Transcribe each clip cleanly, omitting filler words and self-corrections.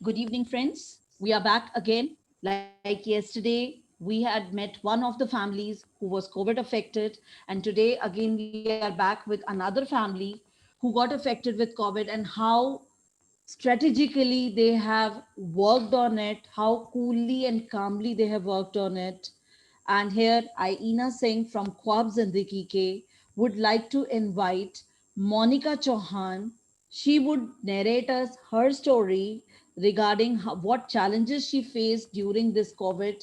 Good evening, friends. We are back again. Like yesterday, we had met one of the families who was COVID affected, and today again we are back with another family who got affected with COVID and how strategically they have worked on it, how coolly and calmly they have worked on it. And here, I, Ina Singh from Kwab Zindagi Ke, would like to invite Monica Chauhan. She would narrate us her story regarding what challenges she faced during this COVID,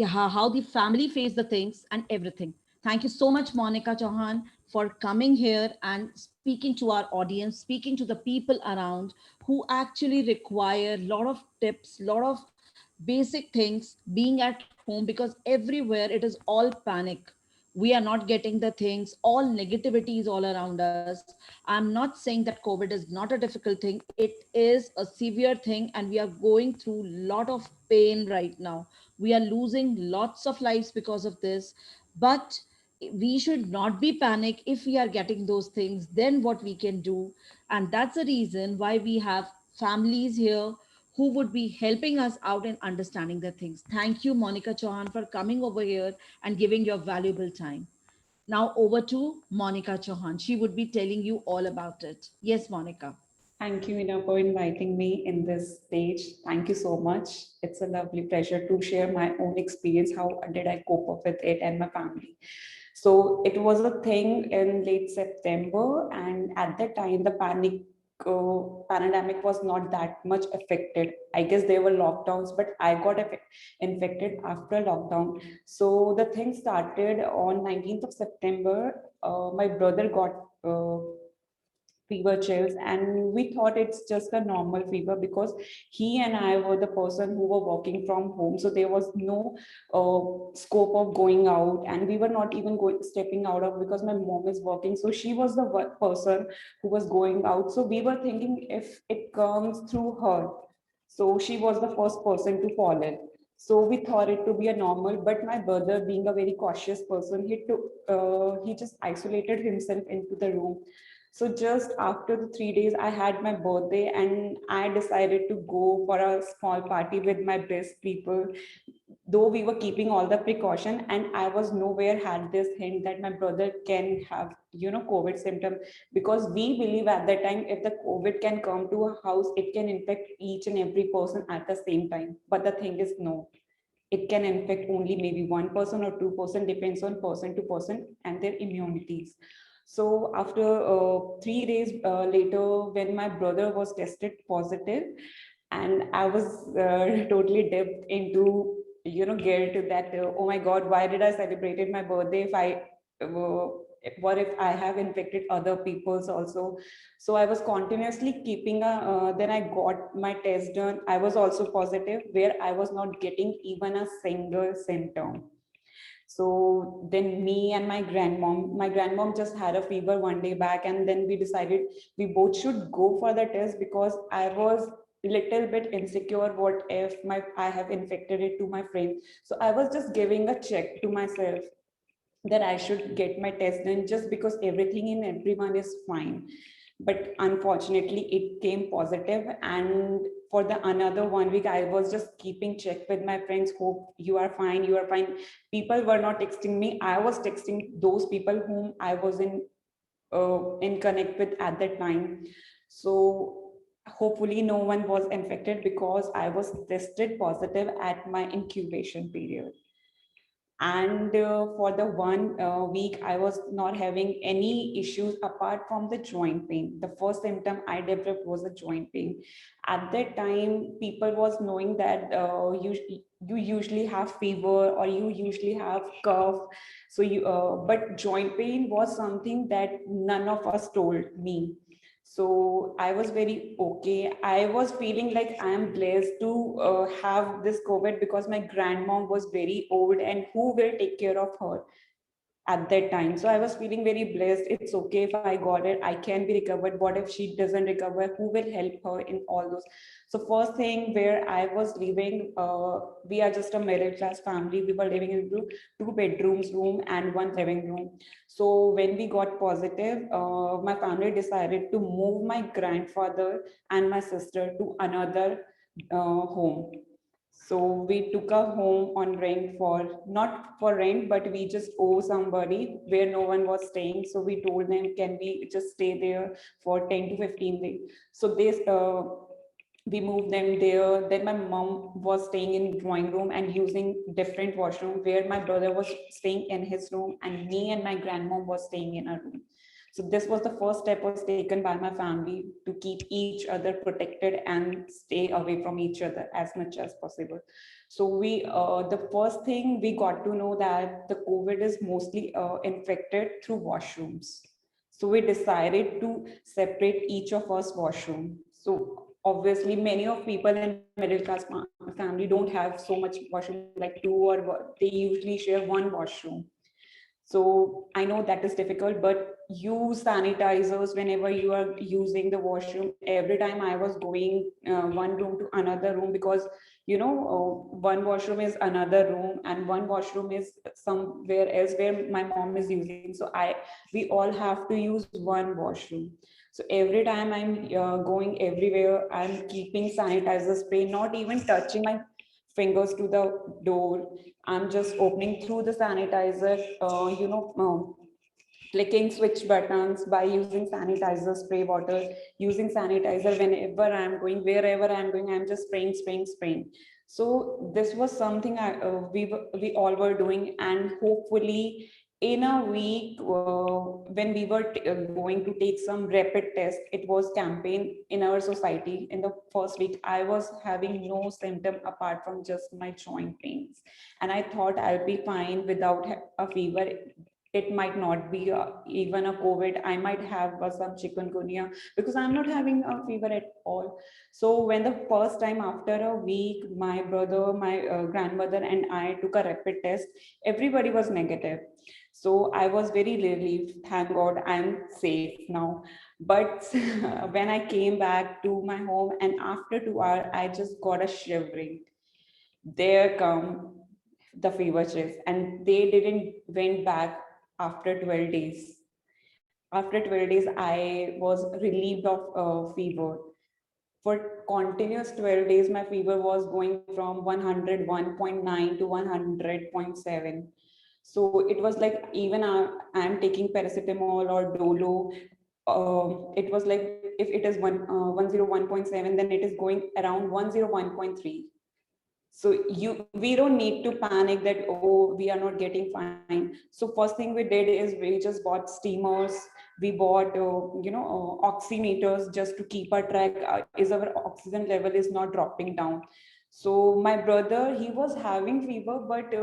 how the family faced the things and everything. Thank you so much, Monica Chauhan, for coming here and speaking to our audience, speaking to the people around who actually require a lot of tips, a lot of basic things being at home, because everywhere it is all panic. We are not getting the things, all negativity is all around us. I'm not saying that COVID is not a difficult thing, it is a severe thing, and we are going through a lot of pain right now. We are losing lots of lives because of this, but we should not be panic. If we are getting those things, then what we can do, and that's the reason why we have families here who would be helping us out in understanding the things. Thank you, Monica Chauhan, for coming over here and giving your valuable time. Now over to Monica Chauhan. She would be telling you all about it. Yes, Monica. Thank you, Ina, for inviting me in this stage. Thank you so much. It's a lovely pleasure to share my own experience. How did I cope up with it and my family? So it was a thing in late September, and at that time, the pandemic was not that much affected. I guess there were lockdowns, but I got infected after lockdown. So the thing started on 19th of September. My brother got fever chills, and we thought it's just a normal fever because he and I were the person who were working from home, so there was no scope of going out, and we were not even going stepping out of, because my mom is working, so she was the person who was going out. So we were thinking if it comes through her, so she was the first person to fall in. So we thought it to be a normal, but my brother, being a very cautious person, he just isolated himself into the room. So just after the 3 days, I had my birthday, and I decided to go for a small party with my best people. Though we were keeping all the precaution, and I was nowhere had this hint that my brother can have, COVID symptom, because we believe at that time if the COVID can come to a house, it can infect each and every person at the same time. But the thing is, no, it can infect only maybe 1% or 2%, depends on person to person and their immunities. So after 3 days later, when my brother was tested positive, and I was totally dipped into guilt that oh my god, why did I celebrated my birthday if I uh, what if I have infected other people's also. So I was continuously keeping a then I got my test done. I was also positive, where I was not getting even a single symptom. So then me and my grandmom just had a fever one day back, and then we decided we both should go for the test, because I was little bit insecure, what if I have infected it to my friend. So I was just giving a check to myself that I should get my test done, just because everything in everyone is fine. But unfortunately, it came positive, and for the another 1 week, I was just keeping check with my friends. Hope you are fine, you are fine. People were not texting me. I was texting those people whom I was in connect with at that time. So hopefully, no one was infected, because I was tested positive at my incubation period. And for the 1 week, I was not having any issues apart from the joint pain. The first symptom I developed was a joint pain. At that time, people was knowing that you usually have fever, or you usually have cough. So but joint pain was something that none of us told me. So I was very okay. I was feeling like I am blessed to have this COVID, because my grandmom was very old, and who will take care of her at that time? So I was feeling very blessed. It's okay if I got it, I can be recovered. What if she doesn't recover? Who will help her in all those? So first thing, where I was living, we are just a middle class family. We were living in two bedrooms room and one living room. So when we got positive, my family decided to move my grandfather and my sister to another home. So we took a home on rent, for not for rent, but we just owe somebody where no one was staying. So we told them, can we just stay there for 10 to 15 days? So this we moved them there. Then my mom was staying in drawing room and using different washroom, where my brother was staying in his room and me and my grandmom was staying in a room. So this was the first step was taken by my family to keep each other protected and stay away from each other as much as possible. So the first thing we got to know that the COVID is mostly infected through washrooms. So we decided to separate each of us washroom. So obviously many of people in middle class family don't have so much washroom, like two, or they usually share one washroom. So I know that is difficult, but use sanitizers whenever you are using the washroom. Every time I was going one room to another room, because one washroom is another room and one washroom is somewhere else where my mom is using. So we all have to use one washroom. So every time I'm going everywhere, I'm keeping sanitizer spray, not even touching my fingers to the door. I'm just opening through the sanitizer, clicking switch buttons by using sanitizer spray bottle, using sanitizer whenever I'm going, wherever I'm going, I'm just spraying, spraying, spraying. So this was something we all were doing, and hopefully in a week, when we were going to take some rapid test, it was campaign in our society. In the first week, I was having no symptom apart from just my joint pains, and I thought I'll be fine without a fever. It might not be even a COVID. I might have some chikungunya, because I'm not having a fever at all. So when the first time after a week, my brother, my grandmother, and I took a rapid test, everybody was negative. So I was very relieved. Thank God I'm safe now. But when I came back to my home, and after 2 hours, I just got a shivering. There come the fever chills, and they didn't went back after 12 days. After 12 days, I was relieved of fever. For continuous 12 days, my fever was going from 101.9 to 100.7. So it was like, even I'm taking paracetamol or Dolo, it was like, if it is 101.7, then it is going around 101.3. So we don't need to panic that, oh, we are not getting fine. So first thing we did is we just bought steamers. We bought oximeters, just to keep our track, is our oxygen level is not dropping down. So my brother, he was having fever, but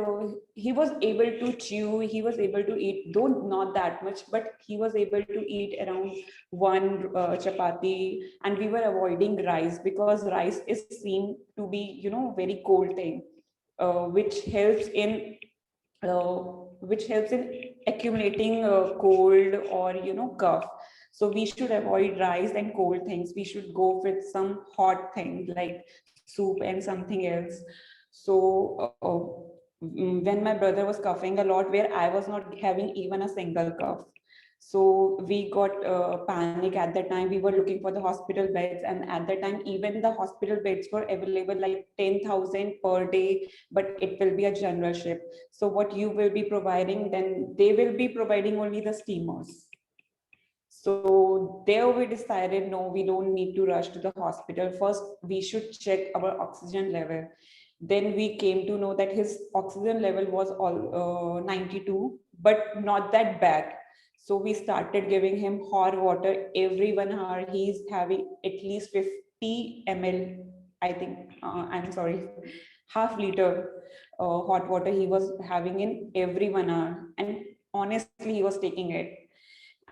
he was able to chew, he was able to eat, though not that much, but he was able to eat around one chapati. And we were avoiding rice, because rice is seen to be very cold thing, which helps in uh, accumulating cold, or cough. So we should avoid rice and cold things. We should go with some hot thing like soup and something else. So when my brother was coughing a lot, where I was not having even a single cough, so we got panic at that time. We were looking for the hospital beds, and at that time, even the hospital beds were available like 10,000 per day, but it will be a general shift. So what you will be providing, then they will be providing only the steamers. So there we decided, no, we don't need to rush to the hospital. First, we should check our oxygen level. Then we came to know that his oxygen level was all 92, but not that bad. So we started giving him hot water every 1 hour. He's having at least 50 ml, I think, I'm sorry, half liter hot water he was having in every 1 hour. And honestly, he was taking it.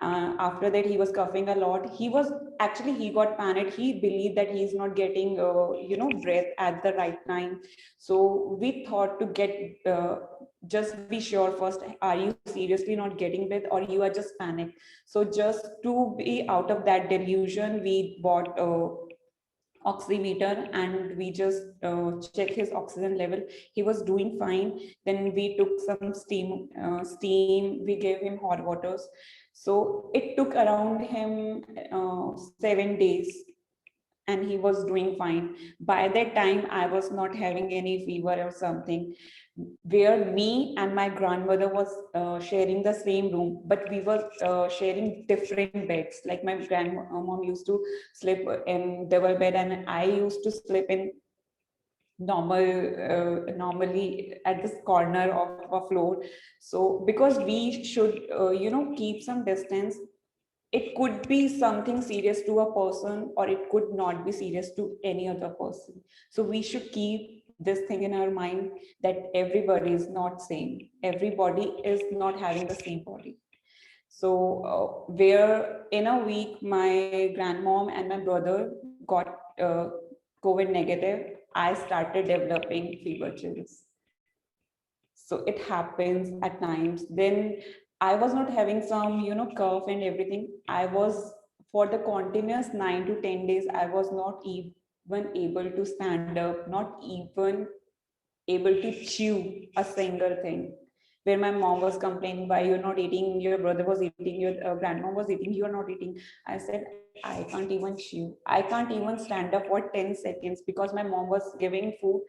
After that, he was coughing a lot. He got panicked. He believed that he's not getting breath at the right time. So we thought to get just be sure first, are you seriously not getting breath, or you are just panicked? So just to be out of that delusion, we bought oximeter, and we just checked his oxygen level. He was doing fine. Then we took some steam, we gave him hot waters. So it took around him 7 days. and he was doing fine. By that time, I was not having any fever or something, where me and my grandmother was sharing the same room, but we were sharing different beds. Like my grandmom used to sleep in double bed, and I used to sleep in normally at this corner of a floor. So because we should keep some distance, it could be something serious to a person or it could not be serious to any other person. So we should keep this thing in our mind that everybody is not same, everybody is not having the same body. So where in a week my grandmom and my brother got COVID negative, I started developing fever chills. So it happens at times. Then I was not having some cough and everything. I was, for the continuous 9 to 10 days, I was not even able to stand up, not even able to chew a single thing. Where my mom was complaining, why you're not eating, your brother was eating, your grandmom was eating, you're not eating. I said, I can't even chew, I can't even stand up for 10 seconds, because my mom was giving food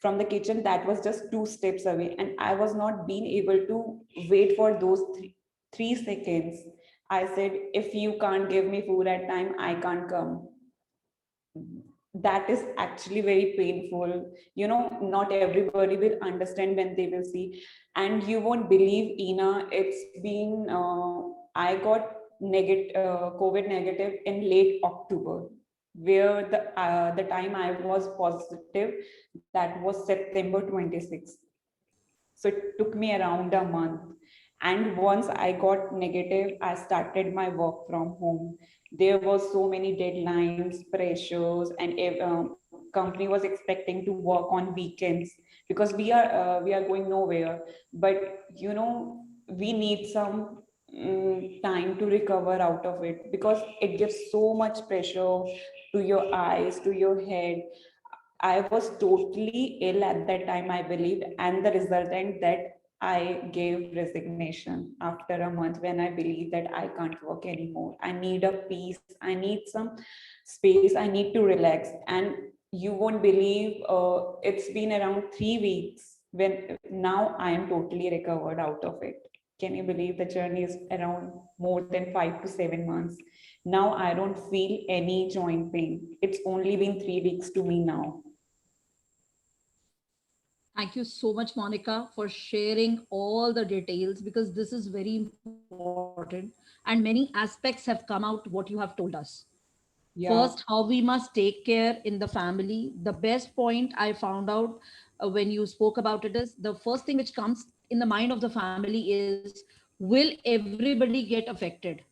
from the kitchen that was just 2 steps away, and I was not being able to wait for those 3 seconds. I said, if you can't give me food at time, I can't come. That is actually very painful. Not everybody will understand when they will see. And you won't believe, Ina, it's been I got COVID negative in late October, where the time I was positive, that was September 26th. So it took me around a month. And once I got negative, I started my work from home. There was so many deadlines, pressures, and company was expecting to work on weekends, because we are going nowhere. But we need some time to recover out of it, because it gives so much pressure to your eyes, to your head. I was totally ill at that time, I believe, and the resultant that I gave resignation after a month, when I believe that I can't work anymore. I need a peace. I need some space. I need to relax. And you won't believe, it's been around 3 weeks when now I am totally recovered out of it. Can you believe the journey is around more than 5 to 7 months? Now I don't feel any joint pain. It's only been 3 weeks to me now. Thank you so much, Monica, for sharing all the details, because this is very important and many aspects have come out what you have told us. First, Yeah. how we must take care in the family. The best point I found out when you spoke about it is, the first thing which comes in the mind of the family is, will everybody get affected?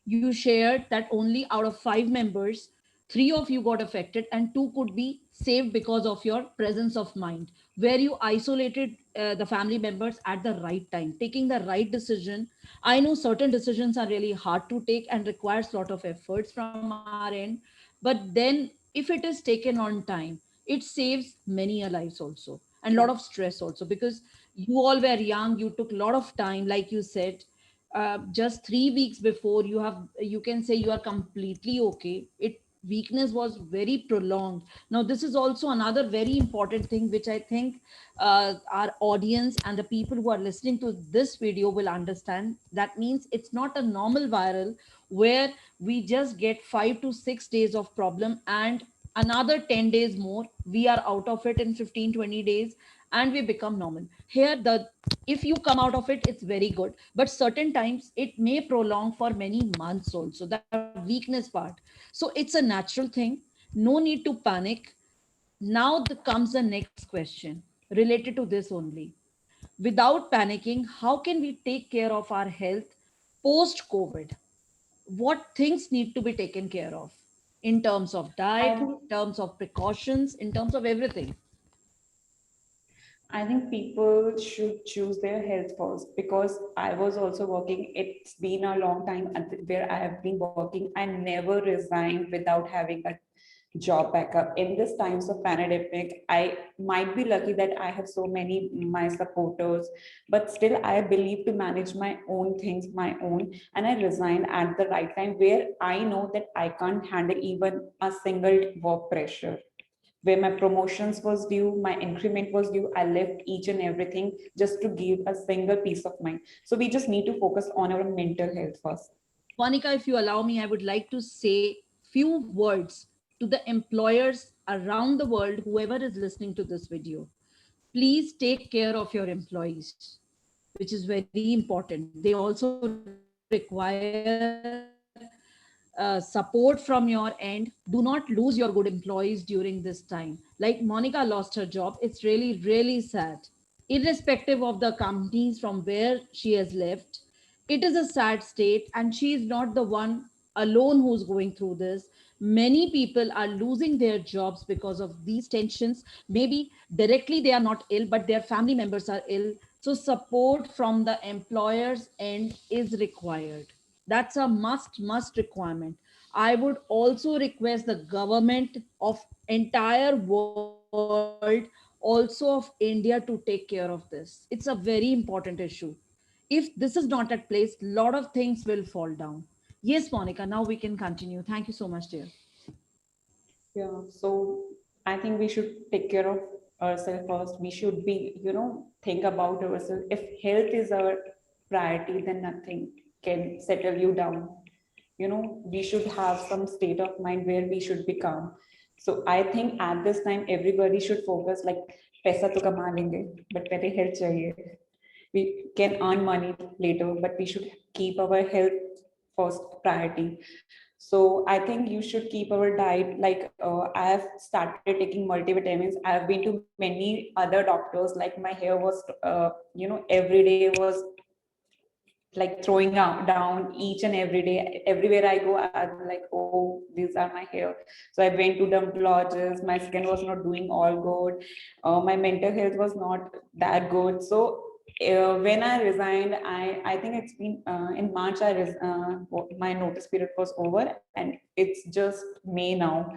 You shared that only out of 5 members, 3 of you got affected and 2 could be saved because of your presence of mind, where you isolated the family members at the right time, taking the right decision. I know certain decisions are really hard to take and requires a lot of efforts from our end, but then if it is taken on time, it saves many a lives also, and a lot Yeah. of stress also, because you all were young, you took a lot of time, like you said. Just 3 weeks before, you can say you are completely okay. It weakness was very prolonged. Now this is also another very important thing which I think our audience and the people who are listening to this video will understand. That means it's not a normal viral where we just get 5 to 6 days of problem and another 10 days more we are out of it in 15-20 days, and we become normal. Here, the if you come out of it, it's very good, but certain times it may prolong for many months also, the weakness part. So it's a natural thing, no need to panic. Now comes the next question related to this only. Without panicking, how can we take care of our health post COVID? What things need to be taken care of in terms of I diet, think in terms of precautions, in terms of everything? I think people should choose their health first, because I was also working. It's been a long time where I have been working. I never resigned without having a job backup in this times of pandemic. I might be lucky that I have so many my supporters, but still I believe to manage my own things my own, and I resigned at the right time where I know that I can't handle even a single work pressure. Where my promotions was due, my increment was due, I left each and everything just to give a single peace of mind. So we just need to focus on our mental health first. Monica, if you allow me, I would like to say few words to the employers around the world, whoever is listening to this video. Please take care of your employees, which is very important. They also require support from your end. Do not lose your good employees during this time. Like Monica lost her job. It's really, really sad. Irrespective of the companies from where she has left, it is a sad state, and she is not the one alone who's going through this. Many people are losing their jobs because of these tensions. Maybe directly they are not ill, but their family members are ill. So support from the employer's end is required. That's a must requirement. I would also request the government of entire world, also of India, to take care of this. It's a very important issue. If this is not at place, lot of things will fall down. Yes, Monica, now we can continue. Thank you so much, dear. Yeah, so I think we should take care of ourselves first. We should be, think about ourselves. If health is our priority, then nothing can settle you down. We should have some state of mind where we should be calm. So I think at this time, everybody should focus like, पैसा तो कमा लेंगे, but पहले health चाहिए. We can earn money later, but we should keep our health first priority. So I think you should keep our diet. Like I have started taking multivitamins. I have been to many other doctors. Like my hair was every day was like throwing out down each and every day. Everywhere I go, I'm like, oh, these are my hair. So I went to dermatologists. My skin was not doing all good. My mental health was not that good. So when I resigned, I think it's been in March. My notice period was over, and it's just May now.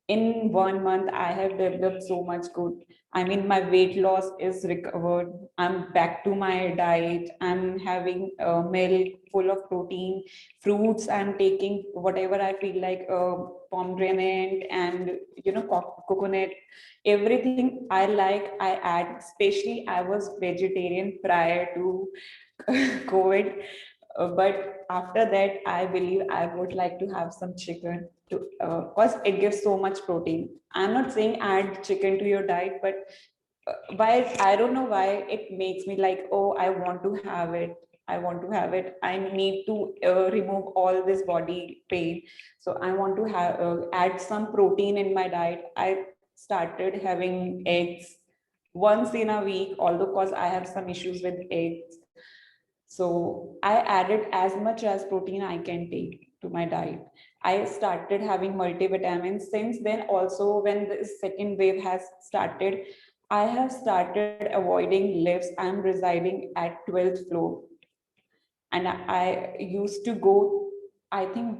In 1 month, I have developed so much good. I mean, my weight loss is recovered. I'm back to my diet. I'm having milk full of protein, fruits. I'm taking whatever I feel like, pomegranate and coconut. Everything I like, I add. Especially, I was vegetarian prior to COVID. But after that, I believe I would like to have some chicken to, because it gives so much protein. I'm not saying add chicken to your diet, but why, I don't know why it makes me like, oh, I want to have it. I want to have it. I need to remove all this body pain. So I want to have add some protein in my diet. I started having eggs once in a week, although because I have some issues with eggs. So I added as much as protein I can take to my diet. I started having multivitamins. Since then, also when the second wave has started, I have started avoiding lifts. I'm residing at 12th floor, and I used to go, I think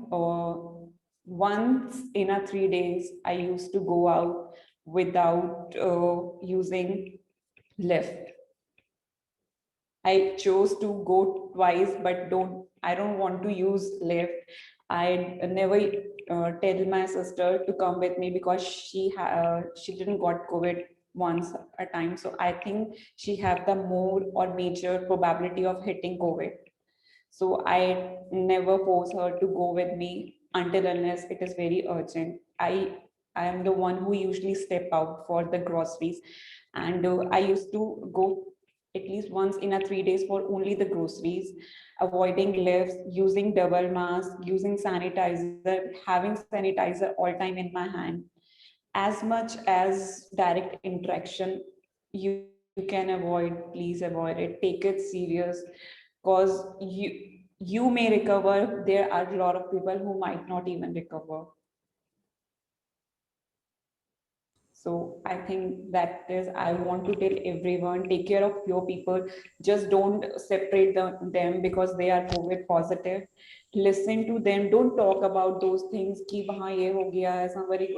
once in a 3 days, I used to go out without using lift. I chose to go twice, but I don't want to use lift. I never tell my sister to come with me because she didn't got COVID once a time. So I think she have the more or major probability of hitting COVID. So I never force her to go with me until unless it is very urgent. I am the one who usually step out for the groceries, and I used to go at least once in a 3 days for only the groceries, avoiding lifts, using double mask, using sanitizer, having sanitizer all time in my hand. As much as direct interaction you can avoid, please avoid it. Take it serious, because you may recover. There are a lot of people who might not even recover. So I think that is, I want to tell everyone, take care of your people. Just don't separate them because they are COVID positive. Listen to them. Don't talk about those things. Ki wahan ye ho gaya hai, somebody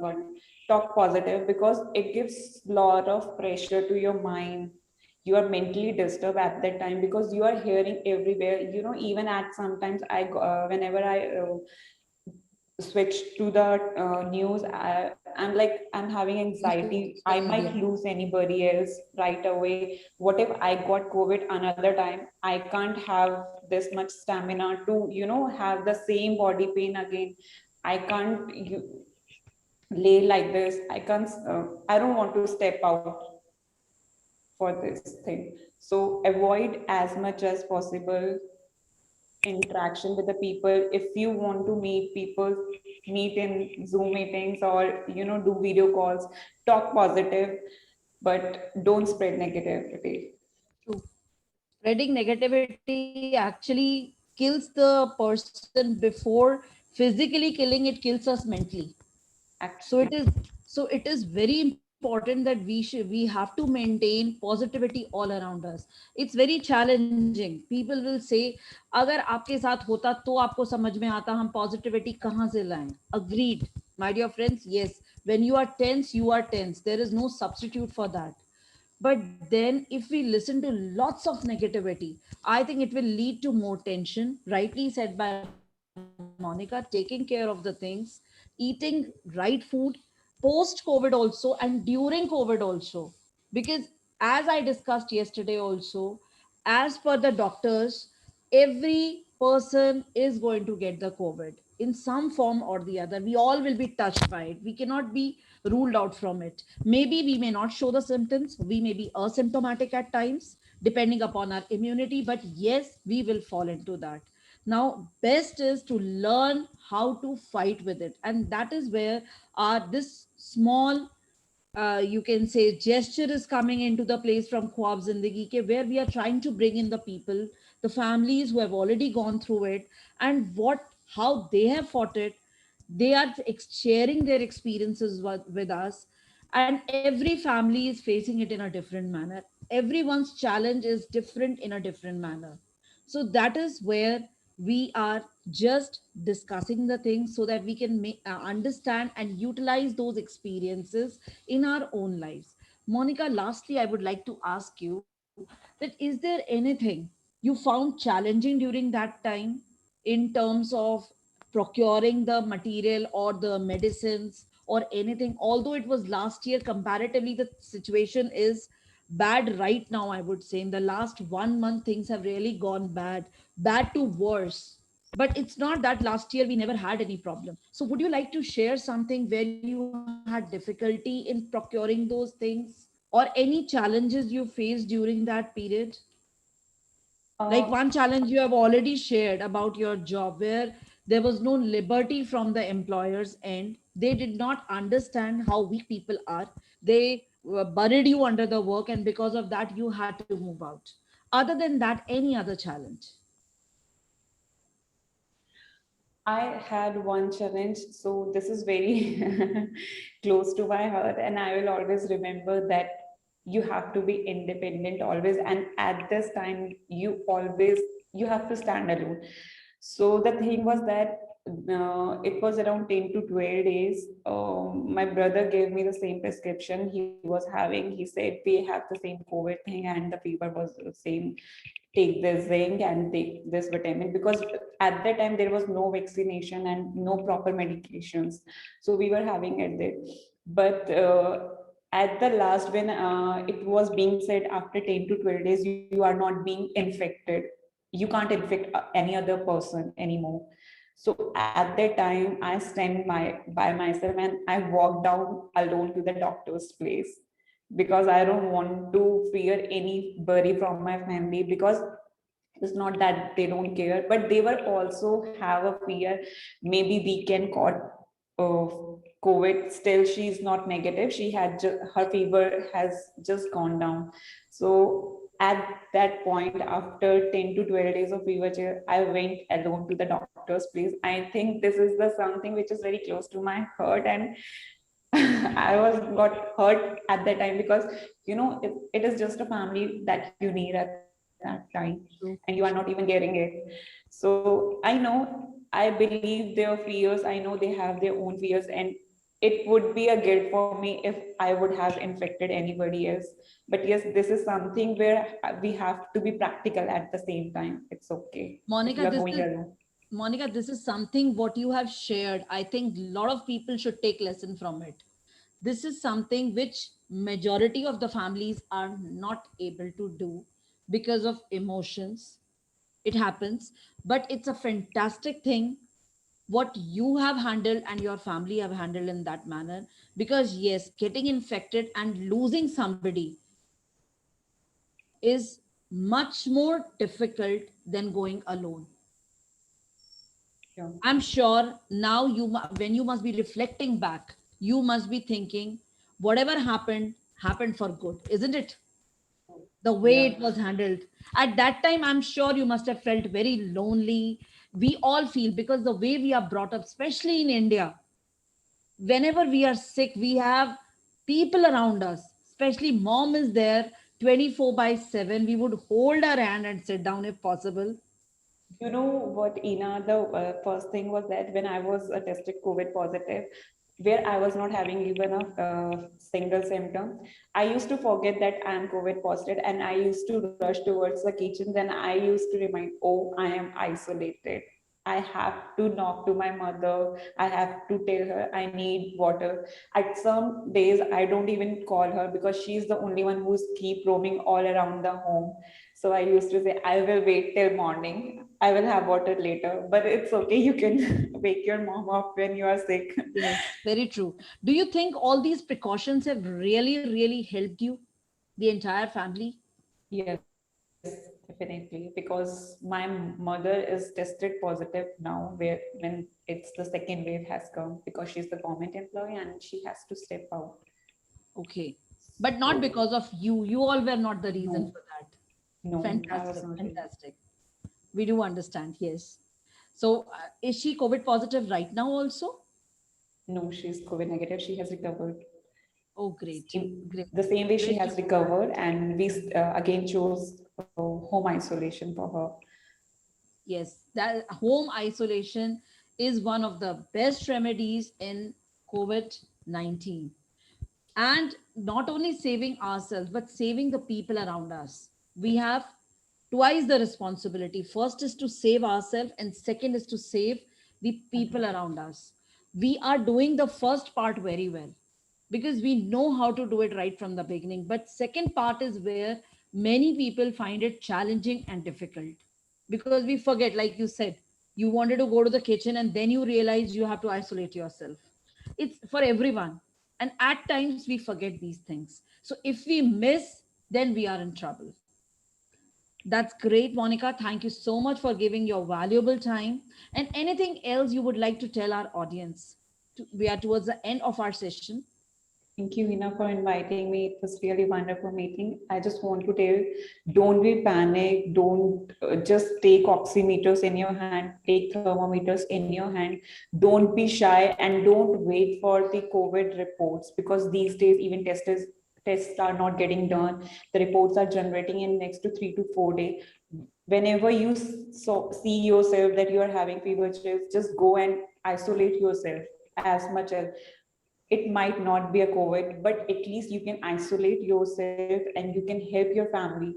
one. Talk positive because it gives lot of pressure to your mind. You are mentally disturbed at that time because you are hearing everywhere. You know, even at sometimes whenever I switch to the news, I'm like, I'm having anxiety. social I media. might lose anybody else right away. What if I got COVID another time? I can't have this much stamina to, have the same body pain again. I can't lay like this. I can't, I don't want to step out for this thing. So avoid as much as possible interaction with the people. If you want to meet people, meet in Zoom meetings or do video calls. Talk positive, but don't spread negativity. True. Spreading negativity actually kills the person before physically killing it, kills us mentally. So it Actually, is, so it is very important that we have to maintain positivity all around us. It's very challenging. People will say अगर आपके साथ होता तो आपको समझ में आता हम पॉजिटिविटी कहाँ से लाएं. Agreed, my dear friends. Yes, when you are tense, you are tense. There is no substitute for that. But then, if we listen to lots of negativity, I think it will lead to more tension. Rightly said by Monica, taking care of the things, eating right food post COVID also and during COVID also. Because as I discussed yesterday also, as per the doctors, every person is going to get the COVID in some form or the other. We all will be touched by it. We cannot be ruled out from it. Maybe we may not show the symptoms, we may be asymptomatic at times, depending upon our immunity, but yes, we will fall into that. Now, best is to learn how to fight with it. And that is where our this small you can say gesture is coming into the place from Khwab Zindagi ke, where we are trying to bring in the people, the families who have already gone through it, and what how they have fought it. They are sharing their experiences with us, and every family is facing it in a different manner. Everyone's challenge is different in a different manner. So that is where we are just discussing the things so that we can understand and utilize those experiences in our own lives. Monica, lastly, I would like to ask you that is there anything you found challenging during that time in terms of procuring the material or the medicines or anything? Although it was last year, comparatively, the situation is bad right now. I would say in the last 1 month, things have really gone bad, bad to worse. But it's not that last year we never had any problem. So, would you like to share something where you had difficulty in procuring those things or any challenges you faced during that period? Like uh, one challenge you have already shared about your job where there was no liberty from the employer's end. They did not understand how weak people are. They buried you under the work, and because of that you had to move out. Other than that, any other challenge? I had one challenge, so this is very close to my heart, and I will always remember that you have to be independent always, and at this time, you have to stand alone. So the thing was that it was around 10 to 12 days. My brother gave me the same prescription he was having. He said we have the same COVID thing, and the fever was the same. Take this zinc and take this vitamin, because at that time there was no vaccination and no proper medications, so we were having it there. But at the last, when it was being said after 10 to 12 days you are not being infected, you can't infect any other person anymore. So at that time I stand by myself and I walked down alone to the doctor's place, because I don't want to fear anybody from my family, because it's not that they don't care, but they were also have a fear. Maybe we can caught uh, COVID. Still, she's not negative. She had her fever has just gone down. So at that point, after 10 to 12 days of fever, I went alone to the doctor's place. I think this is the something which is very close to my heart, and I was got hurt at that time because it is just a family that you need at that time, and you are True. not even getting it. So I know, I believe their fears. I know they have their own fears, and it would be a guilt for me if I would have infected anybody else. But yes, this is something where we have to be practical at the same time. It's okay if Monica, you are this going is alone. Monica, this is something what you have shared. I think a lot of people should take lesson from it. This is something which majority of the families are not able to do because of emotions. It happens, but it's a fantastic thing what you have handled and your family have handled in that manner, because yes, getting infected and losing somebody is much more difficult than going alone. Yeah. I'm sure now when you must be reflecting back, you must be thinking whatever happened happened for good, isn't it? The way Yeah. it was handled at that time, I'm sure you must have felt very lonely. We all feel, because the way we are brought up, especially in India, whenever we are sick, we have people around us, especially mom is there 24 by 7. We would hold her hand and sit down if possible. You know what, Ina? The first thing was that when I was tested COVID positive, where I was not having even a single symptom, I used to forget that I am COVID positive, and I used to rush towards the kitchen. Then I used to remind, oh, I am isolated. I have to knock to my mother. I have to tell her I need water. At some days, I don't even call her because she's the only one who's keep roaming all around the home. So I used to say, I will wait till morning. I will have water later. But it's okay. You can wake your mom up when you are sick. Yes, very true. Do you think all these precautions have really, really helped you, the entire family? Yes, definitely. Because my mother is tested positive now, where when it's the second wave has come, because she's the government employee and she has to step out. Okay. But not So because of you. You all were not the reason no, for that. no, I was Fantastic. not ready. Fantastic. We do understand. Yes. So, is she COVID positive right now also? No, she's COVID negative. She has recovered. Oh, great. Great. The same way she Great to has know that. recovered, and we again chose home isolation for her. Yes, that home isolation is one of the best remedies in COVID 19. And not only saving ourselves, but saving the people around us. We have twice the responsibility. First is to save ourselves, and second is to save the people around us. We are doing the first part very well because we know how to do it right from the beginning. But second part is where many people find it challenging and difficult, because we forget, like you said, you wanted to go to the kitchen and then you realize you have to isolate yourself. It's for everyone, and at times we forget these things. So if we miss, then we are in trouble. That's great, Monica. Thank you so much for giving your valuable time. And anything else you would like to tell our audience? We are towards the end of our session. Thank you, Hina, for inviting me. It was really wonderful meeting. I just want to tell, don't be panic. Don't just take oximeters in your hand, take thermometers in your hand. Don't be shy, and don't wait for the COVID reports, because these days even tests are not getting done. The reports are generating in next to 3 to 4 days. Whenever you see yourself that you are having fever chills, just go and isolate yourself as much as. It might not be a COVID, but at least you can isolate yourself and you can help your family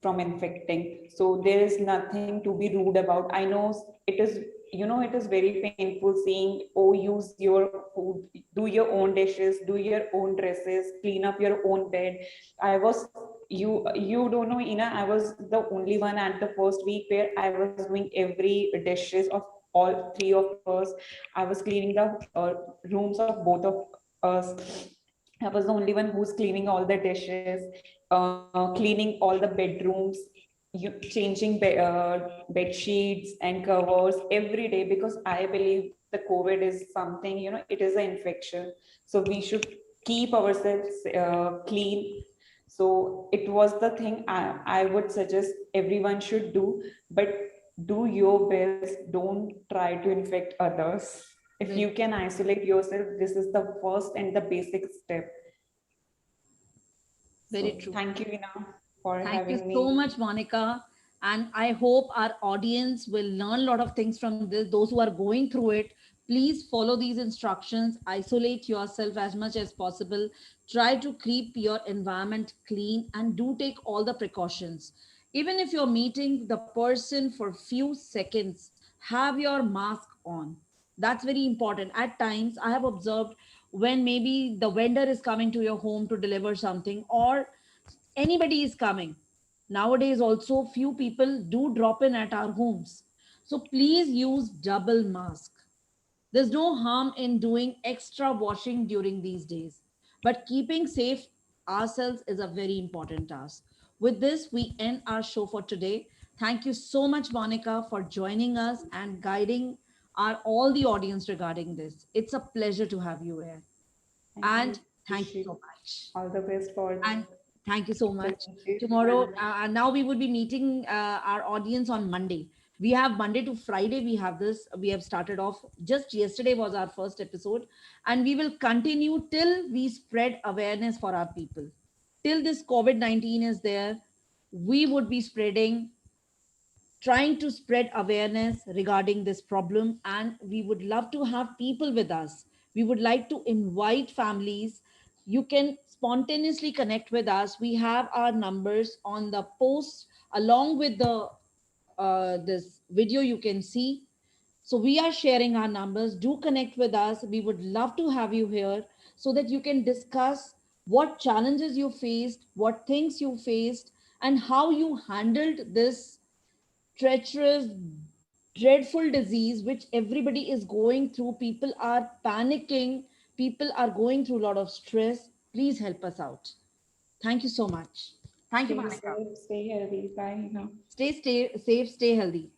from infecting. So there is nothing to be rude about. I know it is, it is very painful seeing, oh, use your food, do your own dishes, do your own dresses, clean up your own bed. I was, you don't know, Ina, I was the only one at the first week where I was doing every dishes of all three of us. I was cleaning the rooms of both of us. I was the only one who's cleaning all the dishes, cleaning all the bedrooms, changing bed sheets and covers every day, because I believe the COVID is something, it is an infection. So we should keep ourselves clean. So it was the thing I would suggest everyone should do, but do your best. Don't try to infect others. If Very, you can isolate yourself, this is the first and the basic step. very So true. thank you, Ina, for Thank you having so me. much, Monica. And I hope our audience will learn a lot of things from this. Those who are going through it, please follow these instructions. Isolate yourself as much as possible. Try to keep your environment clean and do take all the precautions. Even if you're meeting the person for few seconds, have your mask on. That's very important. At times, I have observed when maybe the vendor is coming to your home to deliver something, or anybody is coming. Nowadays also few people do drop in at our homes, so please use double mask. There's no harm in doing extra washing during these days, but keeping safe ourselves is a very important task. With this, we end our show for today. Thank you so much, Monica, for joining us and guiding our all the audience regarding this. It's a pleasure to have you here, Thank you. and thank Wish you so you much. all the best for And thank you so much. presentation. Tomorrow, And now we would be meeting our audience on Monday. We have Monday to Friday. We have this. We have started off just yesterday was our first episode, and we will continue till we spread awareness for our people. Till this COVID-19 is there, we would be spreading, trying to spread awareness regarding this problem, and we would love to have people with us. We would like to invite families. You can spontaneously connect with us. We have our numbers on the post along with the this video you can see. So we are sharing our numbers. Do connect with us. We would love to have you here so that you can discuss what challenges you faced, what things you faced, and how you handled this treacherous, dreadful disease which everybody is going through. People are panicking, people are going through a lot of stress. Please help us out. Thank you so much. Thank you, stay Monica. safe, stay healthy. Bye now. Stay safe, stay healthy.